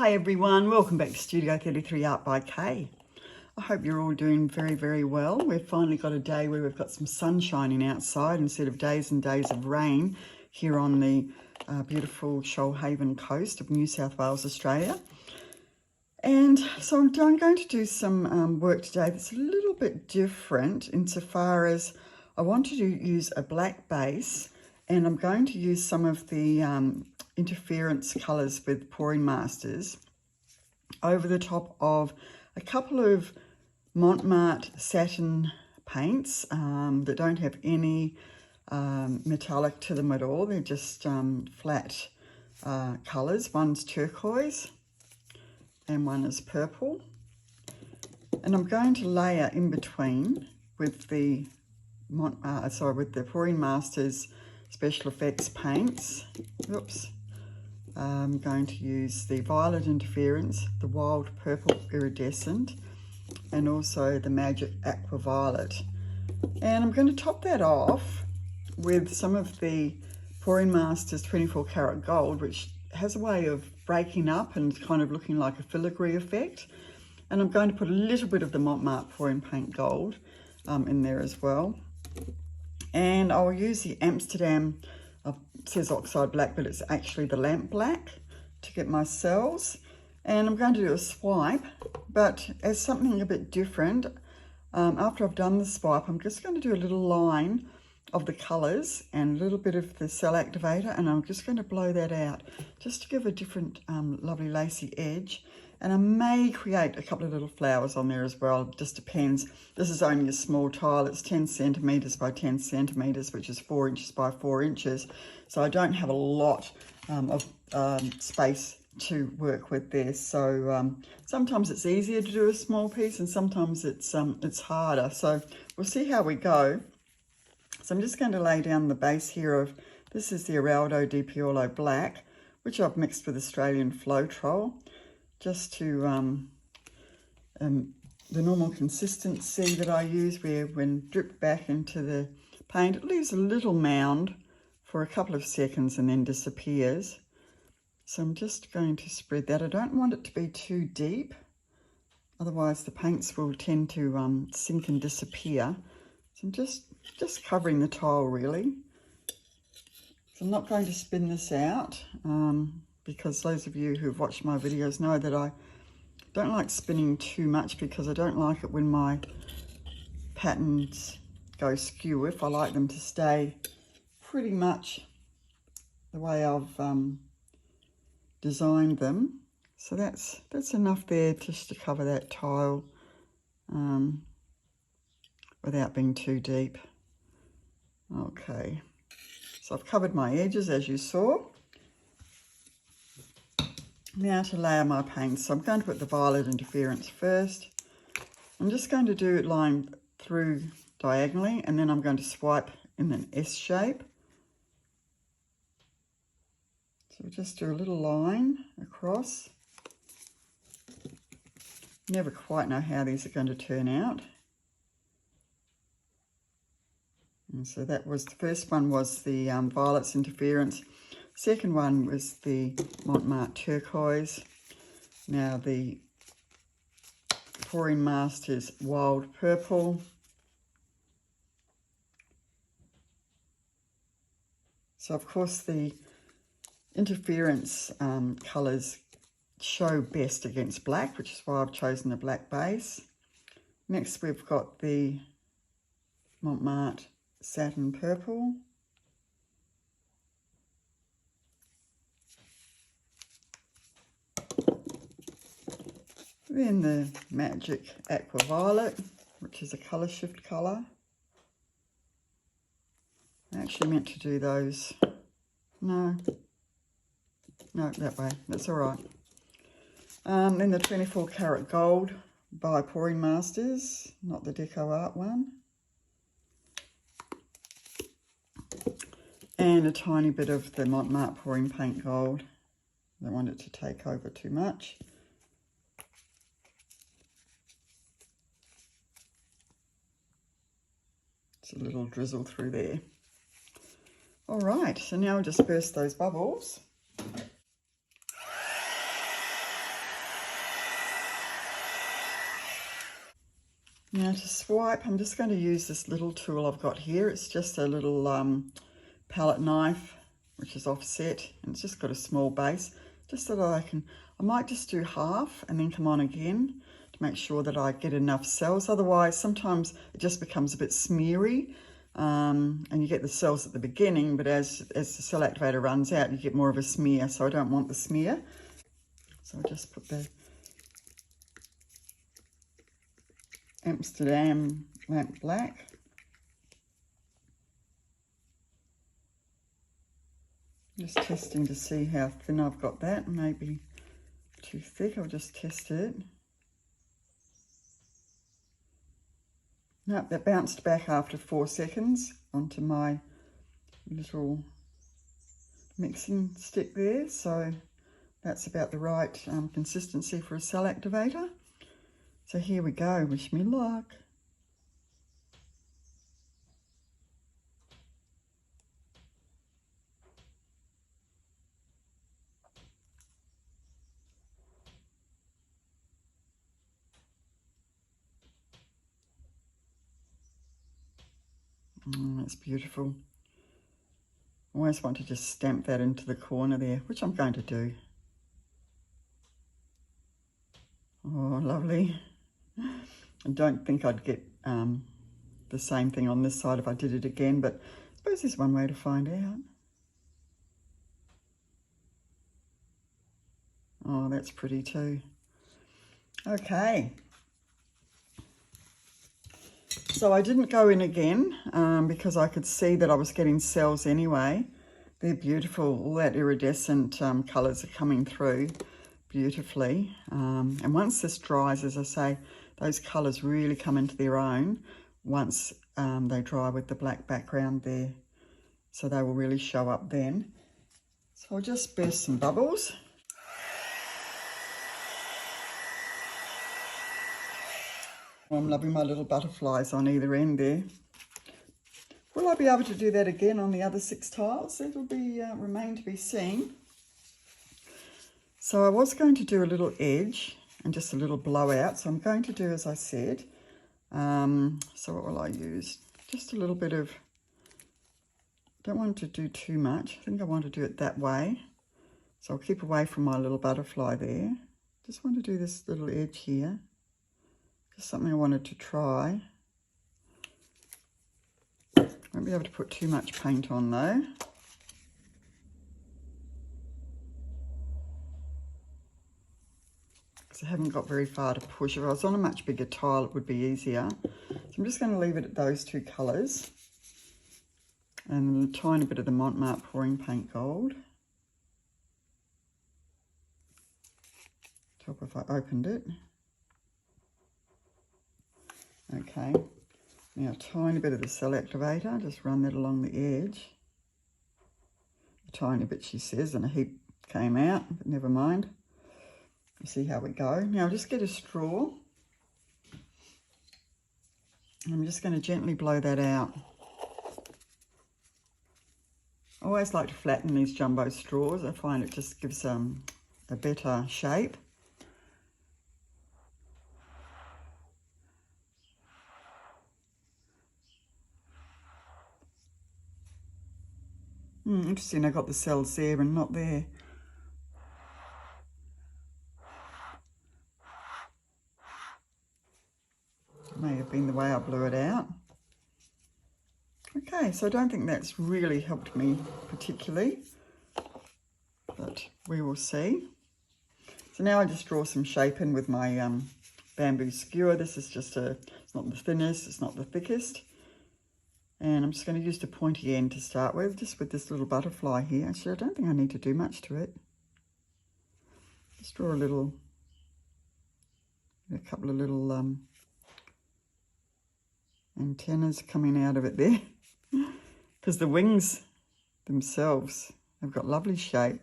Hi everyone, welcome back to Studio 33 Art by Kay. I hope you're all doing very, very well. We've finally got a day where we've got some sun shining outside instead of days and days of rain here on the beautiful Shoalhaven coast of New South Wales, Australia. And so I'm going to do some work today that's a little bit different insofar as I want to use a black base, and I'm going to use some of the interference colours with Pouring Masters over the top of a couple of Montmartre Satin paints that don't have any metallic to them at all. They're just flat colours. One's turquoise and one is purple. And I'm going to layer in between with the Pouring Masters Special Effects paints. Oops. I'm going to use the Violet Interference, the Wild Purple Iridescent, and also the Magic Aqua Violet. And I'm going to top that off with some of the Pouring Masters 24 Karat Gold, which has a way of breaking up and kind of looking like a filigree effect. And I'm going to put a little bit of the Montmartre Pouring Paint Gold in there as well. And I'll use the Amsterdam, it says Oxide Black, but it's actually the Lamp Black to get my cells. And I'm going to do a swipe, but as something a bit different, after I've done the swipe, I'm just going to do a little line of the colours and a little bit of the cell activator, and I'm just going to blow that out just to give a different lovely lacy edge. And I may create a couple of little flowers on there as well, it just depends. This is only a small tile, it's 10 centimetres by 10 centimetres, which is 4 inches by 4 inches. So I don't have a lot of space to work with there. So sometimes it's easier to do a small piece and sometimes it's harder. So we'll see how we go. So I'm just going to lay down the base here of, this is the Eraldo di Paolo Black, which I've mixed with Australian Floetrol, just to the normal consistency that I use, where when dripped back into the paint, it leaves a little mound for a couple of seconds and then disappears. So I'm just going to spread that. I don't want it to be too deep, otherwise the paints will tend to sink and disappear. So I'm just covering the tile really. So I'm not going to spin this out because those of you who've watched my videos know that I don't like spinning too much, because I don't like it when my patterns go skew. If I like them to stay pretty much the way I've designed them. So that's enough there just to cover that tile without being too deep. Okay, so I've covered my edges as you saw. Now to layer my paints. So I'm going to put the Violet Interference first. I'm just going to do it line through diagonally, and then I'm going to swipe in an S shape. So we'll just do a little line across. Never quite know how these are going to turn out. And so that was, the first one was the Violet's Interference. Second one was the Montmartre Turquoise. Now the Pouring Masters Wild Purple. So of course the interference colours show best against black, which is why I've chosen the black base. Next we've got the Montmartre Satin Purple. Then the Magic Aqua Violet, which is a colour shift colour. I actually meant to do those. No, that way. That's all right. Then the 24 Karat Gold by Pouring Masters, not the Deco Art one. And a tiny bit of the Montmartre Pouring Paint Gold. I don't want it to take over too much. A little drizzle through there. All right, so now we'll just burst those bubbles. Now to swipe, I'm just going to use this little tool I've got here. It's just a little palette knife, which is offset, and it's just got a small base, just so that I might just do half and then come on again to make sure that I get enough cells. Otherwise, sometimes it just becomes a bit smeary, and you get the cells at the beginning, but as the cell activator runs out, you get more of a smear, so I don't want the smear. So I'll just put the Amsterdam Lamp Black. Just testing to see how thin I've got that. Maybe too thick. I'll just test it. Nope, that bounced back after 4 seconds onto my little mixing stick there. So that's about the right consistency for a cell activator. So here we go. Wish me luck. That's beautiful. I always want to just stamp that into the corner there, which I'm going to do. Oh, lovely. I don't think I'd get the same thing on this side if I did it again, but I suppose there's one way to find out. Oh, that's pretty too. Okay. So I didn't go in again because I could see that I was getting cells anyway. They're beautiful. All that iridescent colours are coming through beautifully. And once this dries, as I say, those colours really come into their own once they dry with the black background there. So they will really show up then. So I'll just burst some bubbles. I'm loving my little butterflies on either end there. Will I be able to do that again on the other 6 tiles? It'll be remain to be seen. So I was going to do a little edge and just a little blowout. So I'm going to do as I said. So what will I use? Just a little bit of, don't want to do too much. I think I want to do it that way. So I'll keep away from my little butterfly there. Just want to do this little edge here. Something I wanted to try. Won't be able to put too much paint on though. Because I haven't got very far to push. If I was on a much bigger tile, it would be easier. So I'm just going to leave it at those 2 colours. And a tiny bit of the Montmartre pouring paint gold. Top if I opened it. Okay, now a tiny bit of the cell activator, just run that along the edge. A tiny bit, she says, and a heap came out, but never mind. We'll see how we go. Now I'll just get a straw. I'm just going to gently blow that out. I always like to flatten these jumbo straws. I find it just gives a better shape. Interesting, I got the cells there and not there. It may have been the way I blew it out. Okay, so I don't think that's really helped me particularly, but we will see. So now I just draw some shape in with my bamboo skewer. This is just it's not the thinnest, it's not the thickest. And I'm just going to use the pointy end to start with, just with this little butterfly here. Actually, I don't think I need to do much to it. Just draw a couple of little antennas coming out of it there. Because the wings themselves have got lovely shape.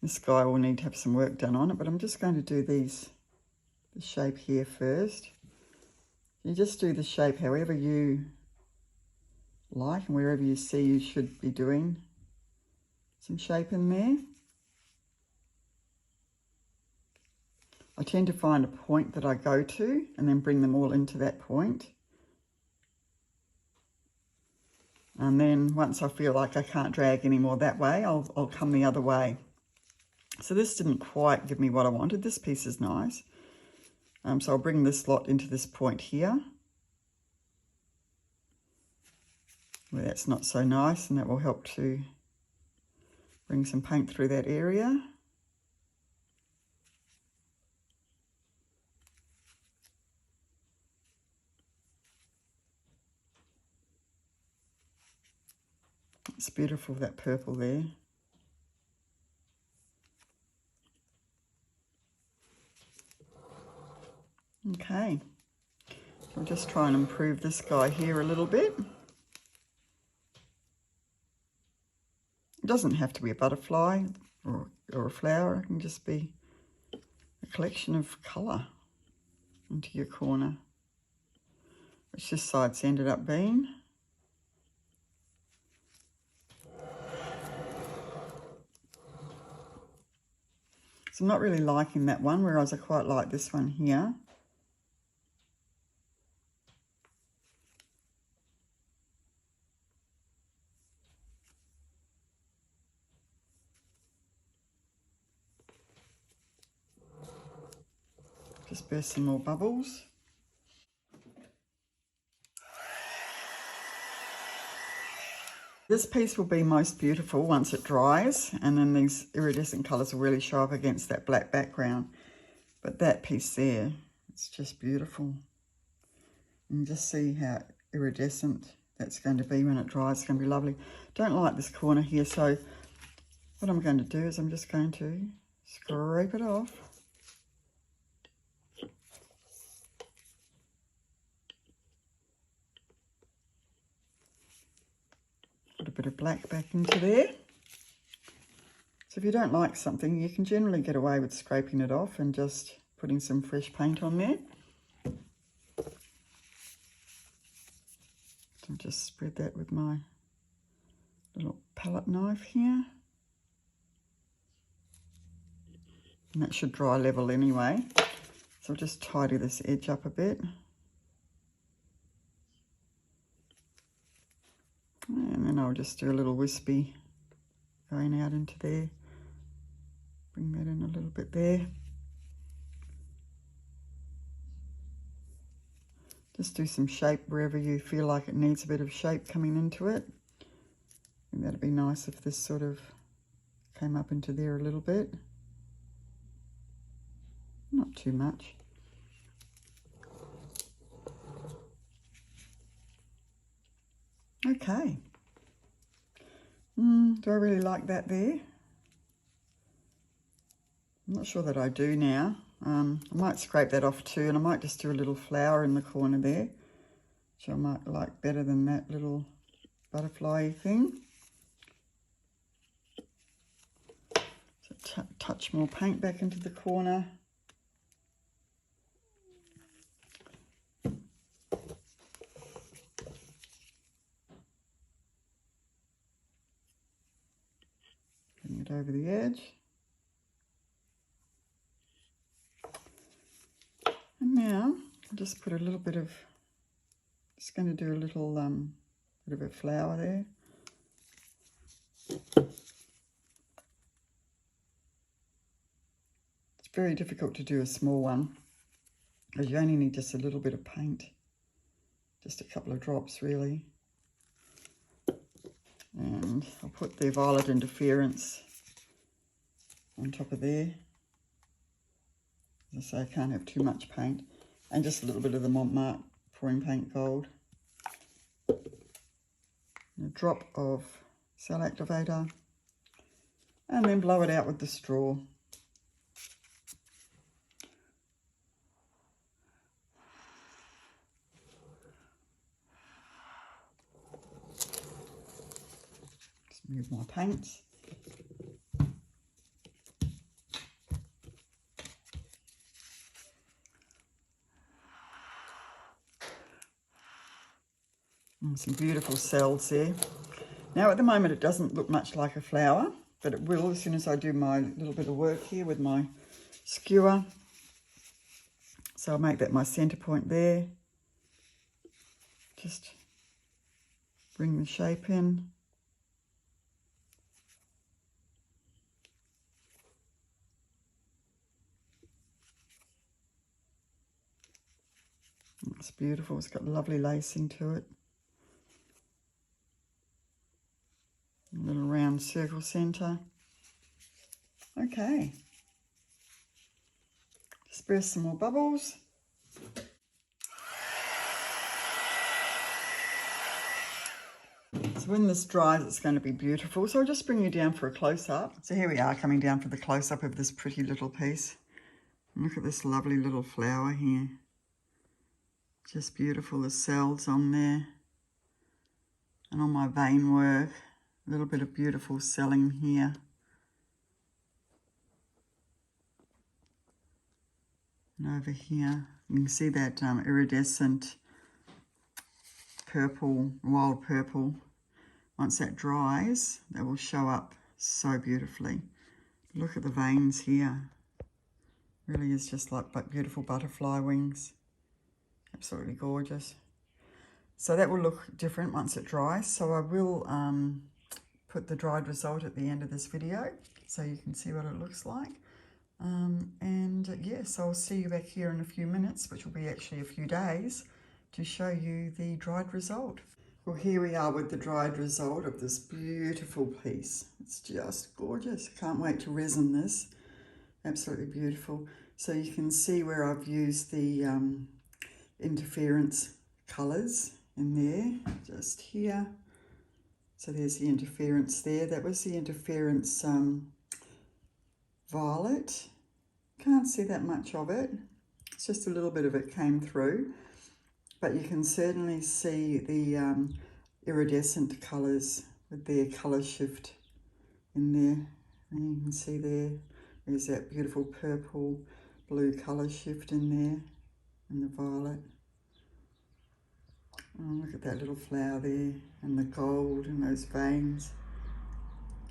This guy will need to have some work done on it, but I'm just going to do the shape here first. You just do the shape however you like and wherever you see you should be doing some shape in there. I tend to find a point that I go to and then bring them all into that point. And then once I feel like I can't drag anymore that way, I'll come the other way. So this didn't quite give me what I wanted. This piece is nice. So I'll bring this lot into this point here, where that's not so nice, and that will help to bring some paint through that area. It's beautiful, that purple there. Okay, so I'll just try and improve this guy here a little bit. It doesn't have to be a butterfly or a flower. It can just be a collection of colour into your corner, which this side's ended up being. So I'm not really liking that one, whereas I quite like this one here. Just burst some more bubbles. This piece will be most beautiful once it dries, and then these iridescent colours will really show up against that black background. But that piece there, it's just beautiful. And just see how iridescent that's going to be when it dries. It's going to be lovely. Don't like this corner here, so what I'm going to do is I'm just going to scrape it off. Put a bit of black back into there. So if you don't like something, you can generally get away with scraping it off and just putting some fresh paint on there. So just spread that with my little palette knife here. And that should dry level anyway. So I'll just tidy this edge up a bit. And then I'll just do a little wispy going out into there. Bring that in a little bit there. Just do some shape wherever you feel like it needs a bit of shape coming into it. And that'd be nice if this sort of came up into there a little bit. Not too much. Okay. Do I really like that there? I'm not sure that I do now. I might scrape that off too, and I might just do a little flower in the corner there, which I might like better than that little butterfly thing. So touch more paint back into the corner. Bring it over the edge. And now I'll just put a little bit of, just going to do a little bit of a flower there. It's very difficult to do a small one because you only need just a little bit of paint, just a couple of drops really. And I'll put the violet interference on top of there. As I say, I can't have too much paint. And just a little bit of the Montmartre pouring paint gold. And a drop of cell activator. And then blow it out with the straw. Just move my paints. Some beautiful cells there. Now at the moment it doesn't look much like a flower, but it will as soon as I do my little bit of work here with my skewer. So I'll make that my centre point there. Just bring the shape in. It's beautiful. It's got lovely lacing to it. A little round circle centre. Okay. Just burst some more bubbles. So when this dries, it's going to be beautiful. So I'll just bring you down for a close-up. So here we are coming down for the close-up of this pretty little piece. And look at this lovely little flower here. Just beautiful. The cells on there. And on my vein work, a little bit of beautiful selling here. And over here, you can see that iridescent purple, wild purple. Once that dries, that will show up so beautifully. Look at the veins here. Really is just like beautiful butterfly wings. Absolutely gorgeous. So that will look different once it dries. So I will put the dried result at the end of this video so you can see what it looks like. Yes, I'll see you back here in a few minutes, which will be actually a few days, to show you the dried result. Well, here we are with the dried result of this beautiful piece. It's just gorgeous. Can't wait to resin this. Absolutely beautiful. So you can see where I've used the interference colours in there, just here. So there's the interference there. That was the interference violet. Can't see that much of it. It's just a little bit of it came through. But you can certainly see the iridescent colours with their colour shift in there. And you can see there's that beautiful purple blue colour shift in there, and the violet. Oh, look at that little flower there, and the gold and those veins.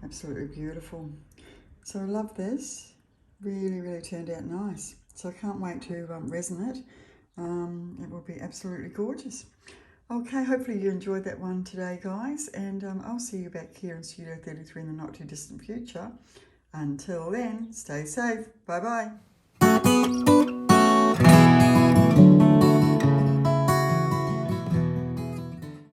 Absolutely beautiful. So I love this. Really, really turned out nice. So I can't wait to resin it. It will be absolutely gorgeous. Okay, hopefully you enjoyed that one today, guys, and I'll see you back here in Studio 33 in the not too distant future. Until then, stay safe. Bye-bye.